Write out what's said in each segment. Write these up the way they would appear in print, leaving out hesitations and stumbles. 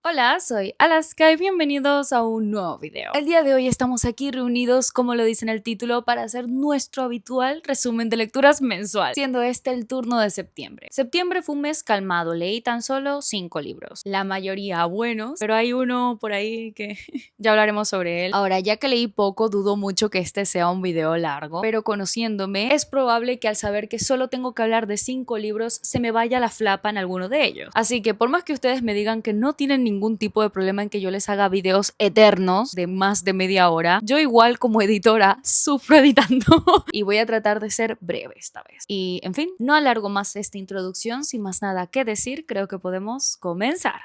Hola, soy Alaska y bienvenidos a un nuevo video. El día de hoy estamos aquí reunidos, como lo dice en el título, para hacer nuestro habitual resumen de lecturas mensual, siendo este el turno de septiembre. Septiembre fue un mes calmado, leí tan solo 5 libros, la mayoría buenos, pero hay uno por ahí que ya hablaremos sobre él. Ahora, ya que leí poco, dudo mucho que este sea un video largo, pero conociéndome, es probable que al saber que solo tengo que hablar de 5 libros, se me vaya la flapa en alguno de ellos. Así que por más que ustedes me digan que no tienen ningún tipo de problema en que yo les haga videos eternos de más de media hora, yo igual como editora sufro editando y voy a tratar de ser breve esta vez. Y en fin, no alargo más esta introducción, sin más nada que decir, creo que podemos comenzar.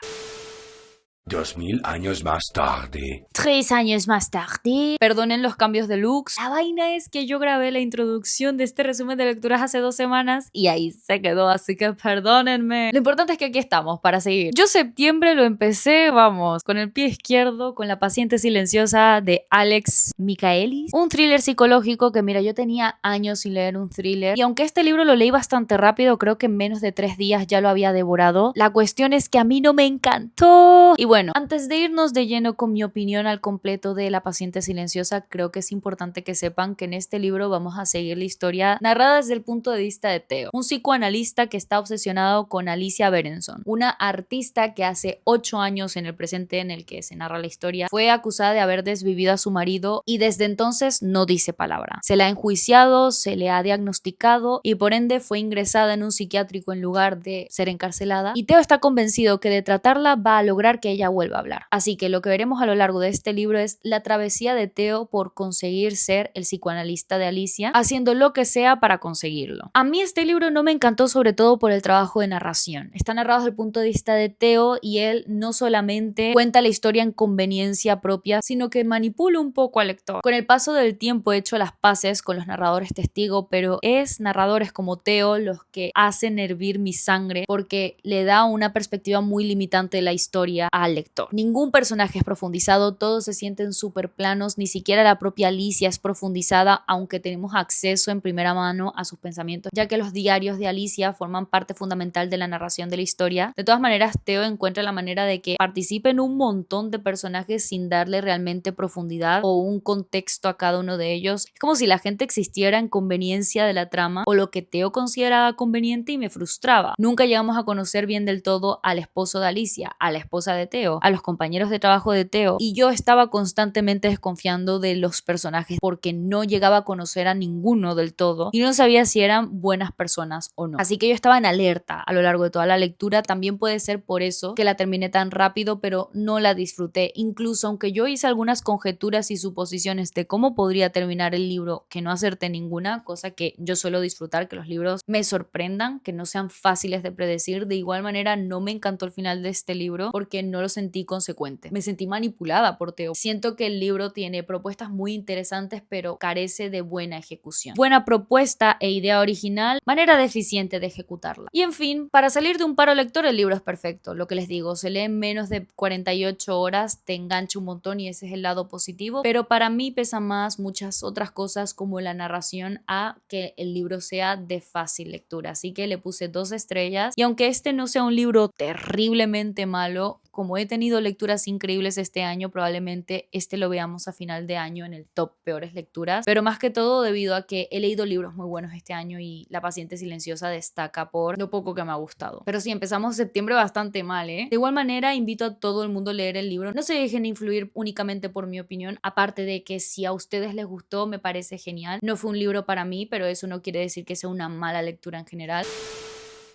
2000 años más tarde. 3 años más tarde. Perdonen los cambios de looks. La vaina es que yo grabé la introducción de este resumen de lecturas hace 2 semanas y ahí se quedó, así que perdónenme. Lo importante es que aquí estamos para seguir. Yo septiembre lo empecé, vamos, con el pie izquierdo, con La paciente silenciosa de Alex Michaelis. Un thriller psicológico que, mira, yo tenía años sin leer un thriller y aunque este libro lo leí bastante rápido, creo que en menos de 3 días ya lo había devorado. La cuestión es que a mí no me encantó. Y bueno, antes de irnos de lleno con mi opinión al completo de La paciente silenciosa, creo que es importante que sepan que en este libro vamos a seguir la historia narrada desde el punto de vista de Theo, un psicoanalista que está obsesionado con Alicia Berenson, una artista que hace 8 años en el presente en el que se narra la historia fue acusada de haber desvivido a su marido y desde entonces no dice palabra. Se la ha enjuiciado, se le ha diagnosticado y por ende fue ingresada en un psiquiátrico en lugar de ser encarcelada, y Theo está convencido que de tratarla va a lograr que ella vuelva a hablar. Así que lo que veremos a lo largo de este libro es la travesía de Theo por conseguir ser el psicoanalista de Alicia, haciendo lo que sea para conseguirlo. A mí este libro no me encantó, sobre todo por el trabajo de narración. Está narrado desde el punto de vista de Theo y él no solamente cuenta la historia en conveniencia propia, sino que manipula un poco al lector. Con el paso del tiempo he hecho las paces con los narradores testigo, pero es narradores como Theo los que hacen hervir mi sangre porque le da una perspectiva muy limitante de la historia al lector. Ningún personaje es profundizado, todos se sienten súper planos, ni siquiera la propia Alicia es profundizada, aunque tenemos acceso en primera mano a sus pensamientos, ya que los diarios de Alicia forman parte fundamental de la narración de la historia. De todas maneras, Theo encuentra la manera de que participen un montón de personajes sin darle realmente profundidad o un contexto a cada uno de ellos. Es como si la gente existiera en conveniencia de la trama o lo que Theo consideraba conveniente y me frustraba. Nunca llegamos a conocer bien del todo al esposo de Alicia, a la esposa de Theo, a los compañeros de trabajo de Theo, y yo estaba constantemente desconfiando de los personajes porque no llegaba a conocer a ninguno del todo y no sabía si eran buenas personas o no. Así que yo estaba en alerta a lo largo de toda la lectura. También puede ser por eso que la terminé tan rápido, pero no la disfruté. Incluso aunque yo hice algunas conjeturas y suposiciones de cómo podría terminar el libro, que no acerté ninguna, cosa que yo suelo disfrutar, que los libros me sorprendan, que no sean fáciles de predecir. De igual manera, no me encantó el final de este libro porque no lo sentí consecuente. Me sentí manipulada por Theo. Siento que el libro tiene propuestas muy interesantes, pero carece de buena ejecución. Buena propuesta e idea original, manera deficiente de ejecutarla. Y en fin, para salir de un paro lector, el libro es perfecto. Lo que les digo, se lee en menos de 48 horas, te engancha un montón y ese es el lado positivo, pero para mí pesa más muchas otras cosas como la narración a que el libro sea de fácil lectura. Así que le puse 2 estrellas y aunque este no sea un libro terriblemente malo, como he tenido lecturas increíbles este año, probablemente este lo veamos a final de año en el top peores lecturas, pero más que todo debido a que he leído libros muy buenos este año y La paciente silenciosa destaca por lo poco que me ha gustado. Pero sí, empezamos septiembre bastante mal, ¿eh? De igual manera, invito a todo el mundo a leer el libro. No se dejen influir únicamente por mi opinión, aparte de que si a ustedes les gustó, me parece genial. No fue un libro para mí, pero eso no quiere decir que sea una mala lectura en general.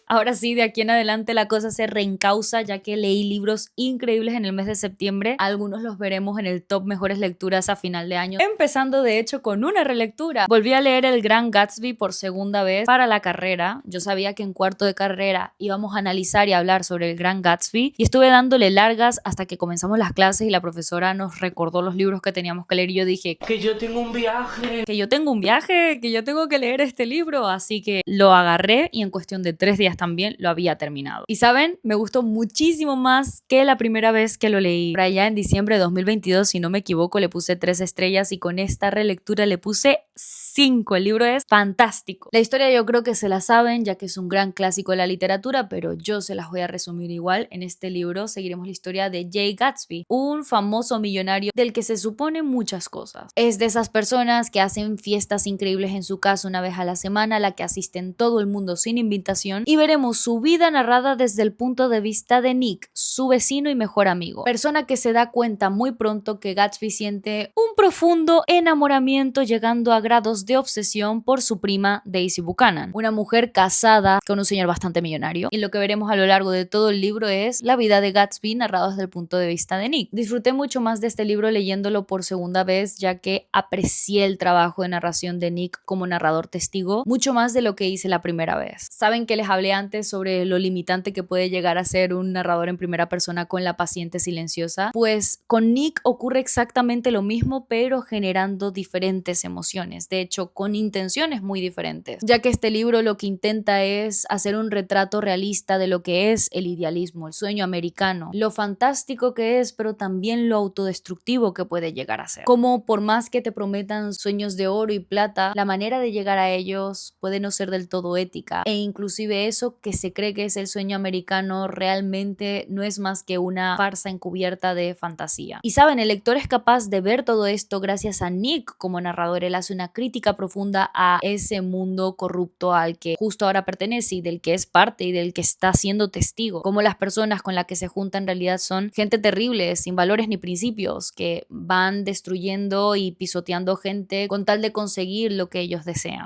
Ahora sí, de aquí en adelante la cosa se reencausa, ya que leí libros increíbles en el mes de septiembre. Algunos los veremos en el top mejores lecturas a final de año, empezando de hecho con una relectura. Volví a leer El Gran Gatsby por segunda vez para la carrera. Yo sabía que en cuarto de carrera íbamos a analizar y hablar sobre El Gran Gatsby y estuve dándole largas hasta que comenzamos las clases y la profesora nos recordó los libros que teníamos que leer y yo dije Que yo tengo un viaje. que yo tengo un viaje, que yo tengo que leer este libro, así que lo agarré y en cuestión de 3 días también lo había terminado. Y saben, me gustó muchísimo más que la primera vez que lo leí. Por allá en diciembre de 2022, si no me equivoco, le puse 3 estrellas y con esta relectura le puse 5. El libro es fantástico. La historia yo creo que se la saben, ya que es un gran clásico de la literatura, pero yo se las voy a resumir igual. En este libro seguiremos la historia de Jay Gatsby, un famoso millonario del que se supone muchas cosas. Es de esas personas que hacen fiestas increíbles en su casa una vez a la semana, a la que asisten todo el mundo sin invitación, y veremos su vida narrada desde el punto de vista de Nick, su vecino y mejor amigo, persona que se da cuenta muy pronto que Gatsby siente un profundo enamoramiento, llegando a grados de obsesión por su prima Daisy Buchanan, una mujer casada con un señor bastante millonario. Y lo que veremos a lo largo de todo el libro es la vida de Gatsby narrada desde el punto de vista de Nick. Disfruté mucho más de este libro leyéndolo por segunda vez, ya que aprecié el trabajo de narración de Nick como narrador testigo mucho más de lo que hice la primera vez. Saben que les hablé antes sobre lo limitante que puede llegar a ser un narrador en primera persona con la paciente silenciosa. Pues con Nick ocurre exactamente lo mismo, pero generando diferentes emociones, de hecho con intenciones muy diferentes, ya que este libro lo que intenta es hacer un retrato realista de lo que es el idealismo, el sueño americano, lo fantástico que es, pero también lo autodestructivo que puede llegar a ser. Como por más que te prometan sueños de oro y plata, la manera de llegar a ellos puede no ser del todo ética, e inclusive eso que se cree que es el sueño americano realmente no es más que una farsa encubierta de fantasía. Y saben, el lector es capaz de ver todo esto gracias a Nick como narrador. Él hace una crítica profunda a ese mundo corrupto al que justo ahora pertenece y del que es parte y del que está siendo testigo, como las personas con las que se junta en realidad son gente terrible, sin valores ni principios, que van destruyendo y pisoteando gente con tal de conseguir lo que ellos desean.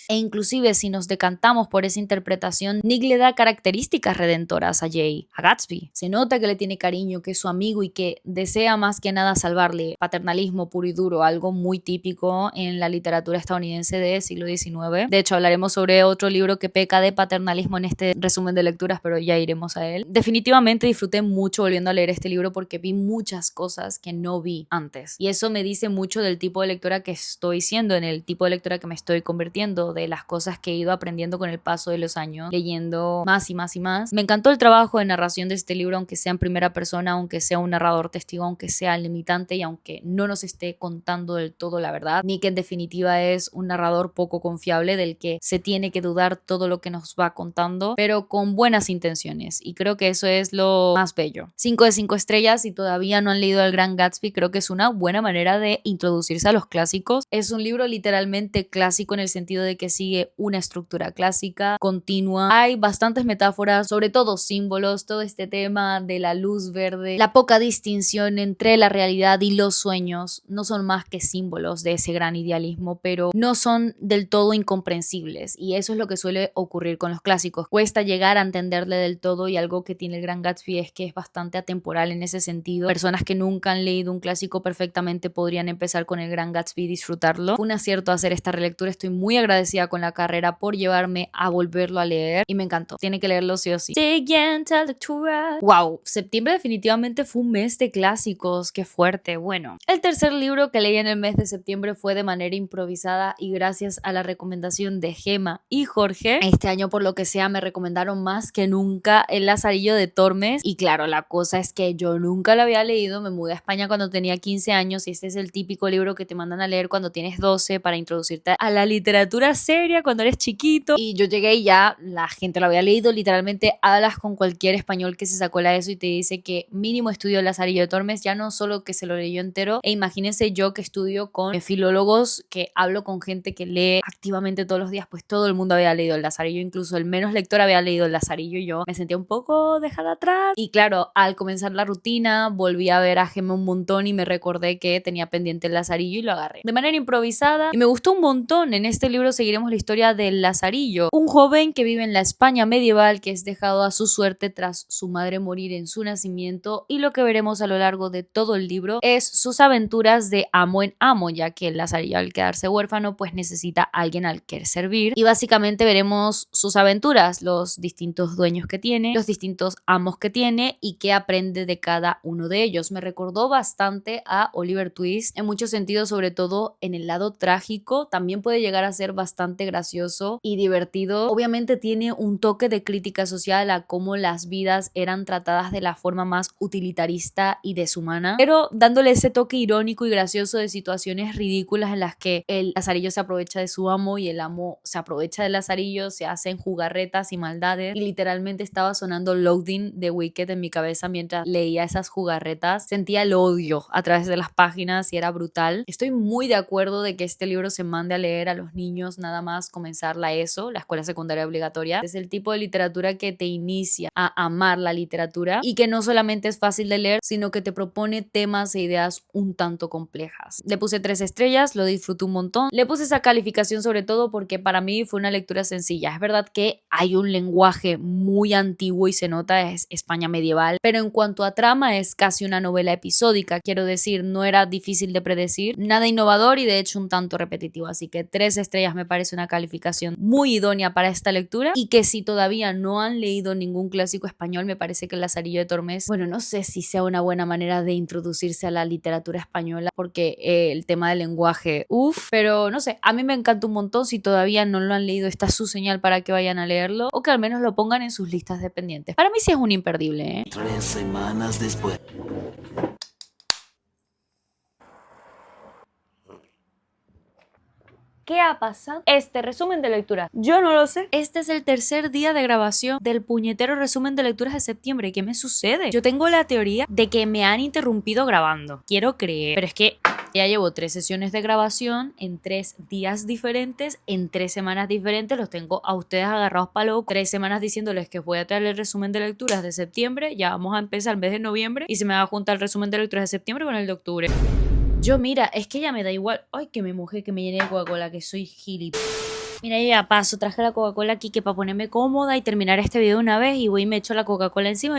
E inclusive si nos decantamos por esa interpretación, Nick le da características redentoras a Jay, a Gatsby. Se nota que le tiene cariño, que es su amigo y que desea más que nada salvarle. Paternalismo puro y duro, algo muy típico en la literatura estadounidense del siglo XIX. De hecho, hablaremos sobre otro libro que peca de paternalismo en este resumen de lecturas, pero ya iremos a él. Definitivamente disfruté mucho volviendo a leer este libro porque vi muchas cosas que no vi antes. Y eso me dice mucho del tipo de lectora que estoy siendo, en el tipo de lectora que me estoy convirtiendo, de las cosas que he ido aprendiendo con el paso de los años, leyendo más y más y más. Me encantó el trabajo de narración de este libro, aunque sea en primera persona, aunque sea un narrador testigo, aunque sea limitante y aunque no nos esté contando del todo la verdad. Nick en definitiva es un narrador poco confiable del que se tiene que dudar todo lo que nos va contando, pero con buenas intenciones, y creo que eso es lo más bello. 5 de 5 estrellas. Si todavía no han leído El Gran Gatsby, creo que es una buena manera de introducirse a los clásicos. Es un libro literalmente clásico en el sentido de que sigue una estructura clásica, continua. Hay bastantes metáforas, sobre todo símbolos, todo este tema de la luz verde, la poca distinción entre la realidad y los sueños, no son más que símbolos de ese gran idealismo, pero no son del todo incomprensibles, y eso es lo que suele ocurrir con los clásicos. Cuesta llegar a entenderle del todo, y algo que tiene El Gran Gatsby es que es bastante atemporal en ese sentido. Personas que nunca han leído un clásico perfectamente podrían empezar con El Gran Gatsby y disfrutarlo. Fue un acierto hacer esta relectura, estoy muy agradecida con la carrera por llevarme a volverlo a leer y me encantó. Tiene que leerlo sí o sí. Siguiente lectura. Wow, septiembre definitivamente fue un mes de clásicos, qué fuerte. Bueno, el tercer libro que leí en el mes de septiembre fue de manera improvisada y gracias a la recomendación de Gema y Jorge. Este año, por lo que sea, me recomendaron más que nunca El Lazarillo de Tormes, y claro, la cosa es que yo nunca lo había leído. Me mudé a España cuando tenía 15 años y este es el típico libro que te mandan a leer cuando tienes 12 para introducirte a la literatura seria cuando eres chiquito. Y yo llegué y ya la gente lo había leído. Literalmente hablas con cualquier español que se sacó la ESO y te dice que mínimo estudió El Lazarillo de Tormes, ya no solo que se lo leyó entero. E imagínense yo que estudio con filólogos, que hablo con gente que lee activamente todos los días, pues todo el mundo había leído El Lazarillo, incluso el menos lector había leído El Lazarillo, y yo me sentía un poco dejada atrás. Y claro, al comenzar la rutina volví a ver a Gema un montón y me recordé que tenía pendiente El Lazarillo y lo agarré de manera improvisada y me gustó un montón. En este libro seguiremos la historia del Lazarillo, un joven que vive en la España medieval, que es dejado a su suerte tras su madre morir en su nacimiento, y lo que veremos a lo largo de todo el libro es sus aventuras de amo en amo, ya que el Lazarillo, al quedarse huérfano, pues necesita a alguien al que servir, y básicamente veremos sus aventuras, los distintos dueños que tiene, los distintos amos que tiene y qué aprende de cada uno de ellos. Me recordó bastante a Oliver Twist en muchos sentidos, sobre todo en el lado trágico. También puede llegar a ser bastante bastante gracioso y divertido. Obviamente tiene un toque de crítica social a cómo las vidas eran tratadas de la forma más utilitarista y deshumana, pero dándole ese toque irónico y gracioso de situaciones ridículas en las que el lazarillo se aprovecha de su amo y el amo se aprovecha del lazarillo, se hacen jugarretas y maldades, y literalmente estaba sonando Loading de Wicked en mi cabeza mientras leía esas jugarretas. Sentía el odio a través de las páginas y era brutal. Estoy muy de acuerdo de que este libro se mande a leer a los niños nada más comenzar la ESO, la escuela secundaria obligatoria. Es el tipo de literatura que te inicia a amar la literatura y que no solamente es fácil de leer, sino que te propone temas e ideas un tanto complejas. Le puse 3 estrellas, lo disfruté un montón. Le puse esa calificación sobre todo porque para mí fue una lectura sencilla. Es verdad que hay un lenguaje muy antiguo y se nota, es España medieval, pero en cuanto a trama es casi una novela episódica. Quiero decir, no era difícil de predecir, nada innovador y de hecho un tanto repetitivo, así que 3 estrellas me parece una calificación muy idónea para esta lectura, y que si todavía no han leído ningún clásico español, me parece que El Lazarillo de Tormes, bueno, no sé si sea una buena manera de introducirse a la literatura española porque el tema del lenguaje, pero no sé, a mí me encanta un montón. Si todavía no lo han leído, está su señal para que vayan a leerlo o que al menos lo pongan en sus listas de pendientes. Para mí sí es un imperdible, ¿eh? 3 semanas después. ¿Qué ha pasado? Este resumen de lectura, yo no lo sé. Este es el tercer día de grabación del puñetero resumen de lecturas de septiembre. ¿Qué me sucede? Yo tengo la teoría de que me han interrumpido grabando. Quiero creer, pero es que ya llevo 3 sesiones de grabación en 3 días diferentes, en 3 semanas diferentes. Los tengo a ustedes agarrados para loco. 3 semanas diciéndoles que voy a traer el resumen de lecturas de septiembre. Ya vamos a empezar el mes de noviembre y se me va a juntar el resumen de lecturas de septiembre con el de octubre. Yo, mira, es que ya me da igual. Ay, que me mojé, que me llené de Coca-Cola, que soy gilip. Mira, yo ya paso, traje la Coca-Cola aquí que para ponerme cómoda y terminar este video una vez, y voy y me echo la Coca-Cola encima.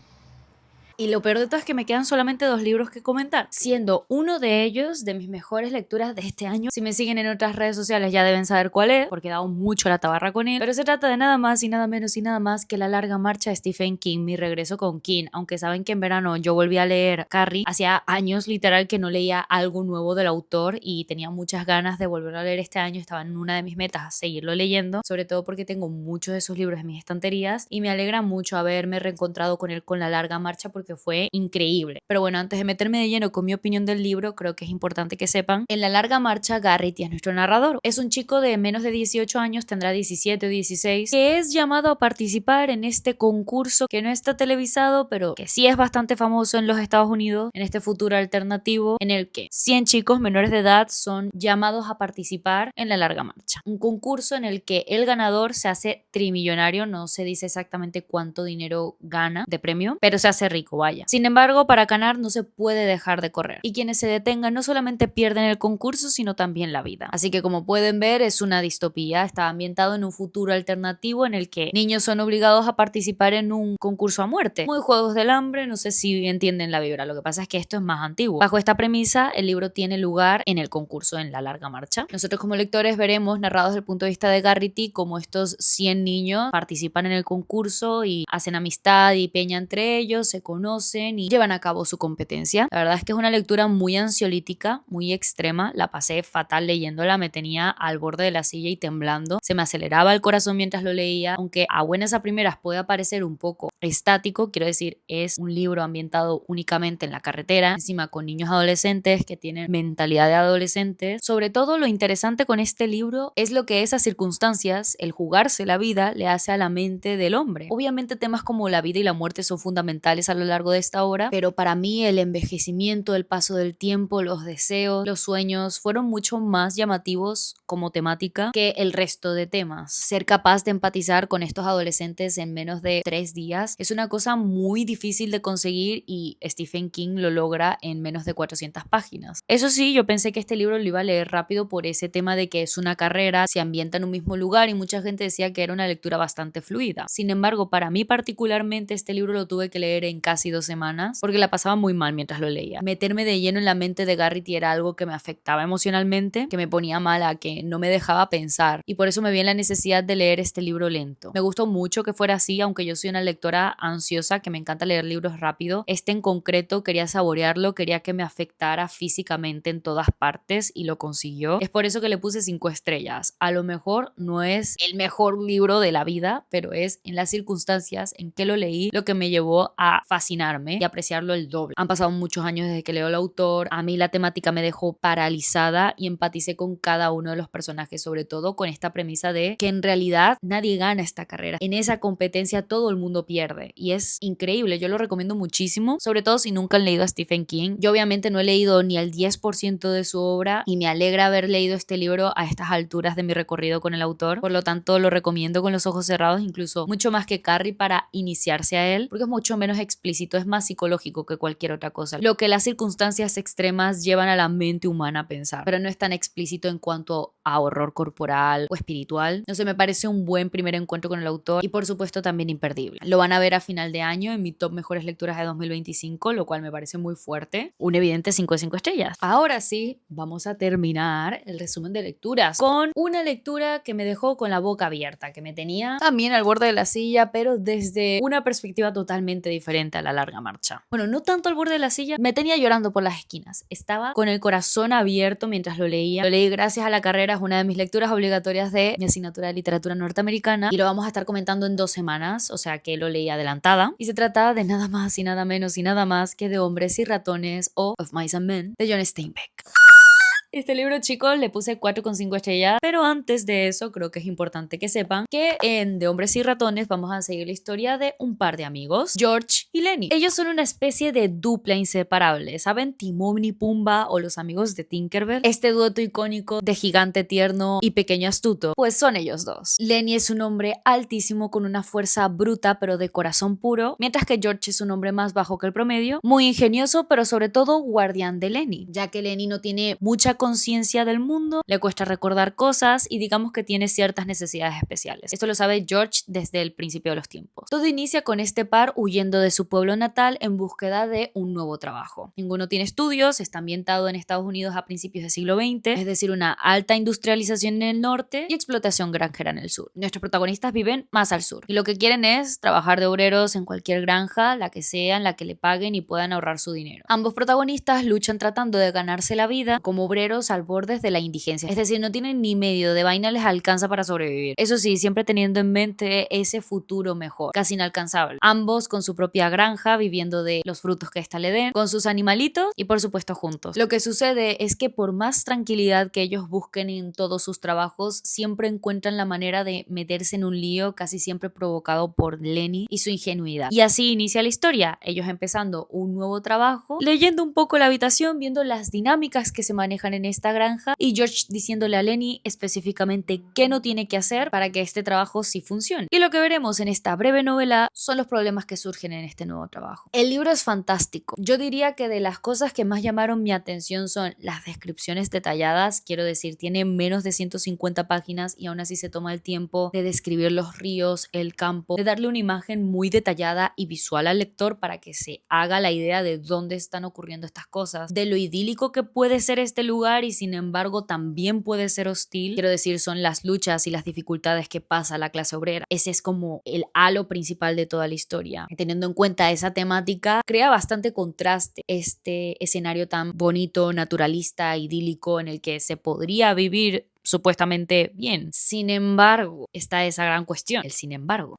Y lo peor de todo es que me quedan solamente 2 libros que comentar, siendo uno de ellos de mis mejores lecturas de este año. Si me siguen en otras redes sociales ya deben saber cuál es, porque he dado mucho la tabarra con él, pero se trata de nada más y nada menos y nada más que La larga marcha de Stephen King, mi regreso con King. Aunque saben que en verano yo volví a leer Carrie, hacía años literal que no leía algo nuevo del autor y tenía muchas ganas de volver a leer este año. Estaba en una de mis metas seguirlo leyendo, sobre todo porque tengo muchos de sus libros en mis estanterías y me alegra mucho haberme reencontrado con él con La larga marcha porque fue increíble. Pero bueno, antes de meterme de lleno con mi opinión del libro, creo que es importante que sepan, en La larga marcha Garrity es nuestro narrador. Es un chico de menos de 18 años, tendrá 17 o 16, que es llamado a participar en este concurso que no está televisado, pero que sí es bastante famoso en los Estados Unidos, en este futuro alternativo en el que 100 chicos menores de edad son llamados a participar en La larga marcha. Un concurso en el que el ganador se hace trimillonario, no se dice exactamente cuánto dinero gana de premio, pero se hace rico, vaya. Sin embargo, para ganar no se puede dejar de correr, y quienes se detengan no solamente pierden el concurso, sino también la vida. Así que como pueden ver, es una distopía. Está ambientado en un futuro alternativo en el que niños son obligados a participar en un concurso a muerte. Muy Juegos del Hambre, no sé si entienden la vibra. Lo que pasa es que esto es más antiguo. Bajo esta premisa, el libro tiene lugar en el concurso, en La larga marcha. Nosotros como lectores veremos, narrados desde el punto de vista de Garrity, cómo estos 100 niños participan en el concurso y hacen amistad y peña entre ellos, se conocen y llevan a cabo su competencia. La verdad es que es una lectura muy ansiolítica, muy extrema. La pasé fatal leyéndola, me tenía al borde de la silla y temblando. Se me aceleraba el corazón mientras lo leía, aunque a buenas a primeras puede parecer un poco estático. Quiero decir, es un libro ambientado únicamente en la carretera, encima con niños adolescentes que tienen mentalidad de adolescentes. Sobre todo, lo interesante con este libro es lo que esas circunstancias, el jugarse la vida, le hace a la mente del hombre. Obviamente temas como la vida y la muerte son fundamentales a lo largo de esta obra, pero para mí el envejecimiento, el paso del tiempo, los deseos, los sueños fueron mucho más llamativos como temática que el resto de temas. Ser capaz de empatizar con estos adolescentes en menos de 3 días es una cosa muy difícil de conseguir, y Stephen King lo logra en menos de 400 páginas. Eso sí, yo pensé que este libro lo iba a leer rápido por ese tema de que es una carrera, se ambienta en un mismo lugar y mucha gente decía que era una lectura bastante fluida. Sin embargo, para mí particularmente este libro lo tuve que leer en casi casi 2 semanas porque la pasaba muy mal mientras lo leía. Meterme de lleno en la mente de Garrity era algo que me afectaba emocionalmente, que me ponía mala, que no me dejaba pensar, y por eso me vi en la necesidad de leer este libro lento. Me gustó mucho que fuera así, aunque yo soy una lectora ansiosa que me encanta leer libros rápido. Este en concreto quería saborearlo, quería que me afectara físicamente en todas partes y lo consiguió. Es por eso que le puse 5 estrellas. A lo mejor no es el mejor libro de la vida, pero es en las circunstancias en que lo leí lo que me llevó a fascinarme y apreciarlo el doble. Han pasado muchos años desde que leo al autor, a mí la temática me dejó paralizada y empaticé con cada uno de los personajes, sobre todo con esta premisa de que en realidad nadie gana esta carrera. En esa competencia todo el mundo pierde y es increíble, yo lo recomiendo muchísimo, sobre todo si nunca han leído a Stephen King. Yo obviamente no he leído ni el 10% de su obra y me alegra haber leído este libro a estas alturas de mi recorrido con el autor, por lo tanto lo recomiendo con los ojos cerrados, incluso mucho más que Carrie para iniciarse a él, porque es mucho menos explícito, es más psicológico que cualquier otra cosa, lo que las circunstancias extremas llevan a la mente humana a pensar, pero no es tan explícito en cuanto a horror corporal o espiritual. No sé, me parece un buen primer encuentro con el autor y por supuesto también imperdible. Lo van a ver a final de año en mi top mejores lecturas de 2025, lo cual me parece muy fuerte. Un evidente 5 de 5 estrellas. Ahora sí, vamos a terminar el resumen de lecturas con una lectura que me dejó con la boca abierta, que me tenía también al borde de la silla, pero desde una perspectiva totalmente diferente a la larga marcha. Bueno, no tanto al borde de la silla, me tenía llorando por las esquinas. Estaba con el corazón abierto mientras lo leía. Lo leí gracias a la carrera, es una de mis lecturas obligatorias de mi asignatura de literatura norteamericana y lo vamos a estar comentando en 2 semanas, o sea que lo leí adelantada. Y se trata de nada más y nada menos y nada más que de Hombres y Ratones o Of Mice and Men de John Steinbeck. Este libro, chicos, le puse 4,5 estrellas, pero antes de eso creo que es importante que sepan que en De Hombres y Ratones vamos a seguir la historia de un par de amigos, George y Lenny. Ellos son una especie de dupla inseparable, ¿saben? Timón y Pumba o los amigos de Tinkerbell. Este dueto icónico de gigante tierno y pequeño astuto, pues son ellos dos. Lenny es un hombre altísimo con una fuerza bruta pero de corazón puro, mientras que George es un hombre más bajo que el promedio, muy ingenioso pero sobre todo guardián de Lenny, ya que Lenny no tiene mucha conciencia del mundo, le cuesta recordar cosas y digamos que tiene ciertas necesidades especiales. Esto lo sabe George desde el principio de los tiempos. Todo inicia con este par huyendo de su pueblo natal en búsqueda de un nuevo trabajo. Ninguno tiene estudios, está ambientado en Estados Unidos a principios del siglo XX, es decir, una alta industrialización en el norte y explotación granjera en el sur. Nuestros protagonistas viven más al sur y lo que quieren es trabajar de obreros en cualquier granja, la que sea, en la que le paguen y puedan ahorrar su dinero. Ambos protagonistas luchan tratando de ganarse la vida como obreros al borde de la indigencia, es decir, no tienen ni medio de vaina les alcanza para sobrevivir. Eso sí, siempre teniendo en mente ese futuro mejor, casi inalcanzable. Ambos con su propia granja, viviendo de los frutos que ésta le den, con sus animalitos y por supuesto juntos. Lo que sucede es que por más tranquilidad que ellos busquen en todos sus trabajos, siempre encuentran la manera de meterse en un lío casi siempre provocado por Lenny y su ingenuidad. Y así inicia la historia, ellos empezando un nuevo trabajo, leyendo un poco la habitación, viendo las dinámicas que se manejan en esta granja y George diciéndole a Lenny específicamente qué no tiene que hacer para que este trabajo sí funcione. Y lo que veremos en esta breve novela son los problemas que surgen en este nuevo trabajo. El libro es fantástico. Yo diría que de las cosas que más llamaron mi atención son las descripciones detalladas, quiero decir, tiene menos de 150 páginas y aún así se toma el tiempo de describir los ríos, el campo, de darle una imagen muy detallada y visual al lector para que se haga la idea de dónde están ocurriendo estas cosas, de lo idílico que puede ser este lugar y sin embargo también puede ser hostil. Quiero decir, son las luchas y las dificultades que pasa la clase obrera. Ese es como el halo principal de toda la historia. Teniendo en cuenta esa temática, crea bastante contraste este escenario tan bonito, naturalista, idílico, en el que se podría vivir supuestamente bien. Sin embargo, está esa gran cuestión, el sin embargo.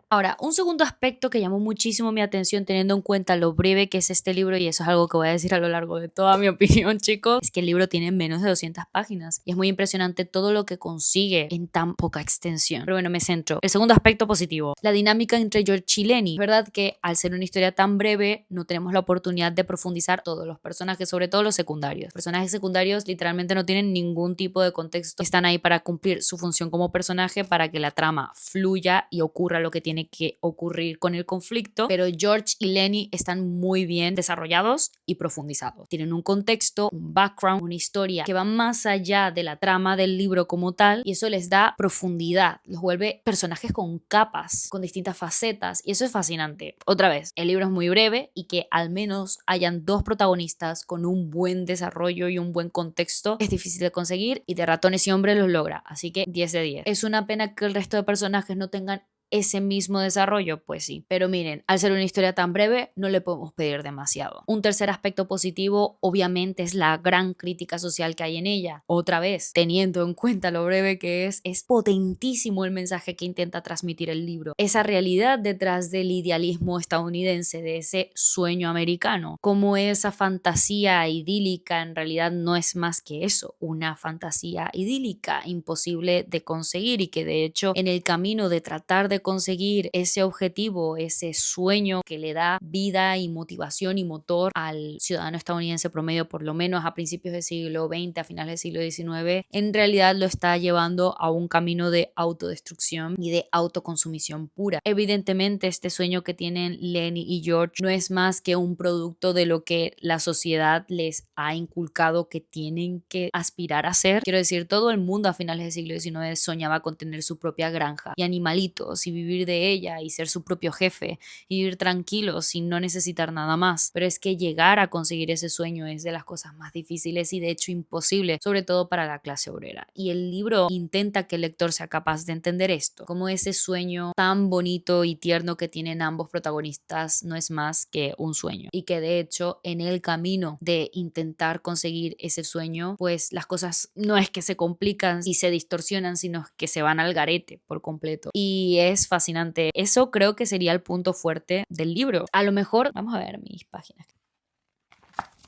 Ahora, un segundo aspecto que llamó muchísimo mi atención teniendo en cuenta lo breve que es este libro, y eso es algo que voy a decir a lo largo de toda mi opinión, chicos, es que el libro tiene menos de 200 páginas y es muy impresionante todo lo que consigue en tan poca extensión. Pero bueno, me centro. El segundo aspecto positivo, la dinámica entre George y Lenny. Es verdad que al ser una historia tan breve no tenemos la oportunidad de profundizar todos los personajes, sobre todo los secundarios. Los personajes secundarios literalmente no tienen ningún tipo de contexto, están ahí para cumplir su función como personaje, para que la trama fluya y ocurra lo que tiene tiene que ocurrir con el conflicto, pero George y Lenny están muy bien desarrollados y profundizados. Tienen un contexto, un background, una historia que va más allá de la trama del libro como tal, y eso les da profundidad, los vuelve personajes con capas, con distintas facetas, y eso es fascinante. Otra vez, el libro es muy breve y que al menos hayan dos protagonistas con un buen desarrollo y un buen contexto es difícil de conseguir, y de Ratones y Hombres lo logra, así que 10 de 10. Es una pena que el resto de personajes no tengan ese mismo desarrollo, pues sí. Pero miren, al ser una historia tan breve, no le podemos pedir demasiado. Un tercer aspecto positivo, obviamente, es la gran crítica social que hay en ella. Otra vez, teniendo en cuenta lo breve que es potentísimo el mensaje que intenta transmitir el libro. Esa realidad detrás del idealismo estadounidense, de ese sueño americano. Como esa fantasía idílica en realidad no es más que eso, una fantasía idílica, imposible de conseguir, y que de hecho en el camino de tratar de conseguir ese objetivo, ese sueño que le da vida y motivación y motor al ciudadano estadounidense promedio, por lo menos a principios del siglo XX, a finales del siglo XIX, en realidad lo está llevando a un camino de autodestrucción y de autoconsumición pura. Evidentemente, este sueño que tienen Lenny y George no es más que un producto de lo que la sociedad les ha inculcado que tienen que aspirar a ser. Quiero decir, todo el mundo a finales del siglo XIX soñaba con tener su propia granja y animalitos y vivir de ella y ser su propio jefe y vivir tranquilo sin no necesitar nada más. Pero es que llegar a conseguir ese sueño es de las cosas más difíciles y de hecho imposible, sobre todo para la clase obrera. Y el libro intenta que el lector sea capaz de entender esto, como ese sueño tan bonito y tierno que tienen ambos protagonistas no es más que un sueño, y que de hecho en el camino de intentar conseguir ese sueño, pues las cosas no es que se complican y se distorsionan, sino que se van al garete por completo. Y es fascinante. Eso creo que sería el punto fuerte del libro. A lo mejor, vamos a ver mis páginas.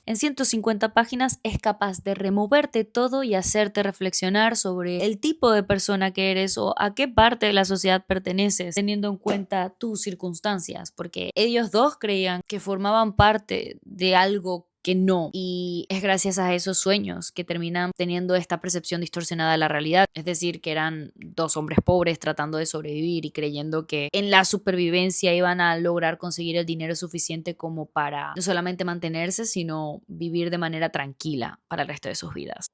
En 150 páginas es capaz de removerte todo y hacerte reflexionar sobre el tipo de persona que eres o a qué parte de la sociedad perteneces, teniendo en cuenta tus circunstancias, porque ellos dos creían que formaban parte de algo que no, y es gracias a esos sueños que terminan teniendo esta percepción distorsionada de la realidad, es decir, que eran dos hombres pobres tratando de sobrevivir y creyendo que en la supervivencia iban a lograr conseguir el dinero suficiente como para no solamente mantenerse, sino vivir de manera tranquila para el resto de sus vidas.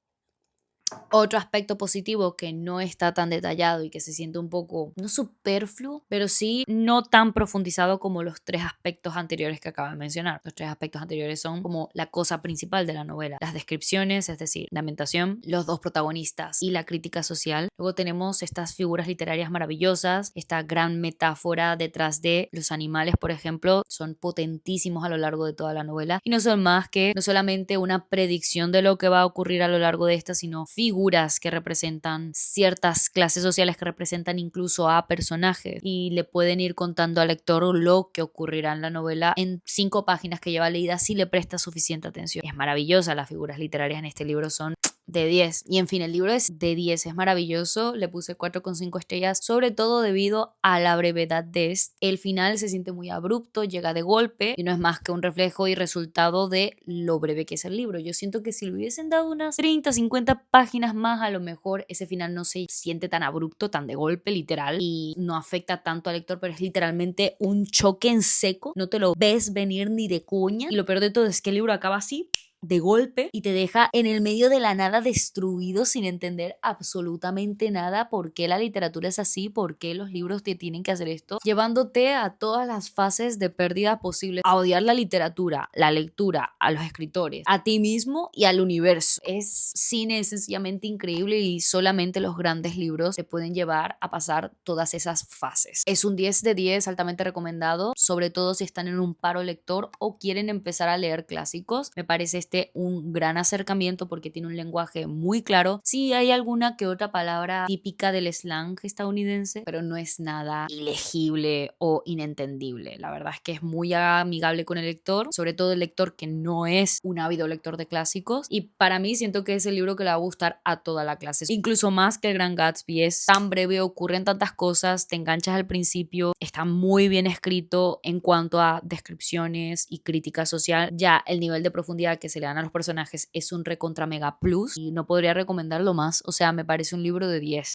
Otro aspecto positivo que no está tan detallado y que se siente un poco, no superfluo, pero sí no tan profundizado como los tres aspectos anteriores que acabo de mencionar. Los tres aspectos anteriores son como la cosa principal de la novela: las descripciones, es decir, la ambientación, los dos protagonistas y la crítica social. Luego tenemos estas figuras literarias maravillosas, esta gran metáfora detrás de los animales, por ejemplo, son potentísimos a lo largo de toda la novela y no son más que no solamente una predicción de lo que va a ocurrir a lo largo de esta, sino figuras que representan ciertas clases sociales, que representan incluso a personajes, y le pueden ir contando al lector lo que ocurrirá en la novela en 5 páginas que lleva leída si le presta suficiente atención. Es maravillosa, las figuras literarias en este libro son de 10. Y en fin, el libro es de 10, es maravilloso. Le puse 4,5 estrellas, sobre todo debido a la brevedad de este. El final se siente muy abrupto, llega de golpe y no es más que un reflejo y resultado de lo breve que es el libro. Yo siento que si le hubiesen dado unas 30, 50 páginas más, a lo mejor ese final no se siente tan abrupto, tan de golpe, literal, y no afecta tanto al lector, pero es literalmente un choque en seco. No te lo ves venir ni de cuña. Y lo peor de todo es que el libro acaba así, de golpe, y te deja en el medio de la nada, destruido, sin entender absolutamente nada. ¿Por qué la literatura es así? ¿Por qué los libros te tienen que hacer esto? Llevándote a todas las fases de pérdida posibles, a odiar la literatura, la lectura, a los escritores, a ti mismo y al universo. Es cine sencillamente increíble y solamente los grandes libros te pueden llevar a pasar todas esas fases. Es un 10 de 10, altamente recomendado, sobre todo si están en un paro lector o quieren empezar a leer clásicos. Me parece un gran acercamiento porque tiene un lenguaje muy claro. Sí, hay alguna que otra palabra típica del slang estadounidense, pero no es nada ilegible o inentendible. La verdad es que es muy amigable con el lector, sobre todo el lector que no es un ávido lector de clásicos, y para mí siento que es el libro que le va a gustar a toda la clase, incluso más que El Gran Gatsby. Es tan breve, ocurren tantas cosas, te enganchas al principio, está muy bien escrito en cuanto a descripciones y crítica social. Ya el nivel de profundidad que se le dan a los personajes es un recontra mega plus y no podría recomendarlo más. O sea, me parece un libro de 10.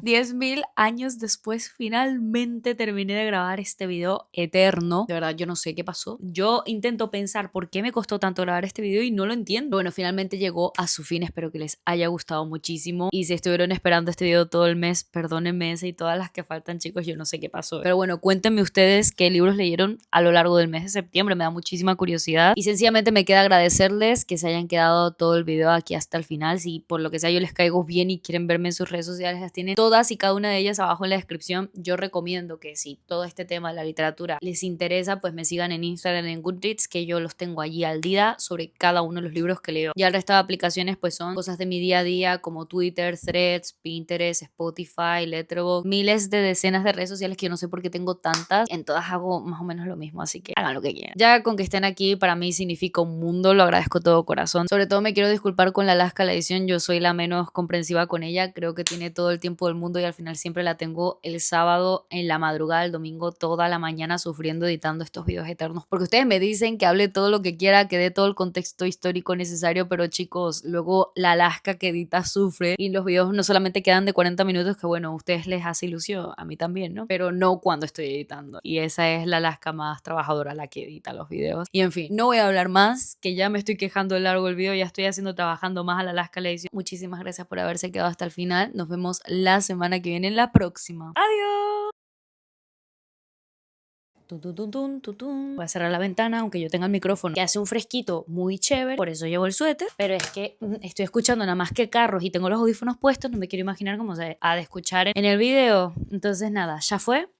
10.000 años después finalmente terminé de grabar este video eterno. De verdad yo no sé qué pasó. Yo intento pensar por qué me costó tanto grabar este video y no lo entiendo. Bueno, finalmente llegó a su fin. Espero que les haya gustado muchísimo. Y si estuvieron esperando este video todo el mes, perdónenme ese y todas las que faltan, chicos, yo no sé qué pasó. Pero bueno, cuéntenme ustedes qué libros leyeron a lo largo del mes de septiembre. Me da muchísima curiosidad. Y sencillamente me queda agradecerles que se hayan quedado todo el video aquí hasta el final. Si por lo que sea yo les caigo bien y quieren verme en sus redes sociales, las tienen todas y cada una de ellas abajo en la descripción. Yo recomiendo que si todo este tema de la literatura les interesa, pues me sigan en Instagram, en Goodreads, que yo los tengo allí al día sobre cada uno de los libros que leo. Ya el resto de aplicaciones pues son cosas de mi día a día como Twitter, Threads, Pinterest, Spotify, Letterboxd, miles de decenas de redes sociales que yo no sé por qué tengo tantas. En todas hago más o menos lo mismo, así que hagan lo que quieran. Ya con que estén aquí para mí significa un mundo, lo agradezco de todo corazón. Sobre todo me quiero disculpar con la Alaska, la edición, yo soy la menos comprensiva con ella, creo que tiene todo el tiempo del mundo y al final siempre la tengo el sábado en la madrugada, el domingo toda la mañana sufriendo editando estos videos eternos, porque ustedes me dicen que hable todo lo que quiera, que dé todo el contexto histórico necesario, pero chicos, luego la Alaska que edita sufre y los videos no solamente quedan de 40 minutos, que bueno, a ustedes les hace ilusión, a mí también, ¿no? Pero no cuando estoy editando, y esa es la Alaska más trabajadora, la que edita los videos. Y en fin, no voy a hablar más, que ya me estoy quejando de largo el video, ya estoy trabajando más a la Alaska la edición. Muchísimas gracias por haberse quedado hasta el final. Nos vemos la semana que viene en la próxima. ¡Adiós! Tun, tun, tun, tun, tun, tun. Voy a cerrar la ventana, aunque yo tenga el micrófono que hace un fresquito muy chévere, por eso llevo el suéter, pero es que estoy escuchando nada más que carros y tengo los audífonos puestos, no me quiero imaginar cómo se ha de escuchar en el video. Entonces nada, ya fue.